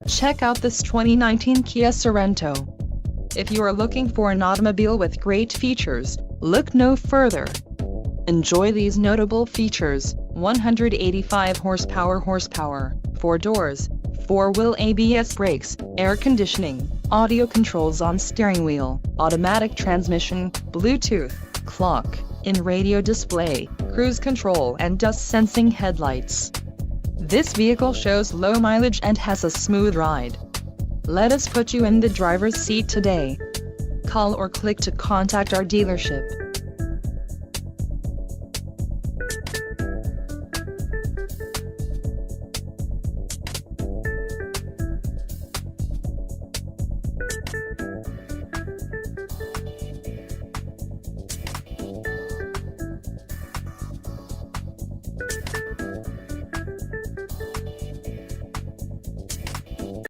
Check out this 2019 Kia Sorento. If you are looking for an automobile with great features, look no further. Enjoy these notable features: 185 horsepower, 4 doors, 4-wheel ABS brakes, air conditioning, audio controls on steering wheel, automatic transmission, Bluetooth, clock, in-radio display, cruise control and dust sensing headlights. This vehicle shows low mileage and has a smooth ride. Let us put you in the driver's seat today. Call or click to contact our dealership.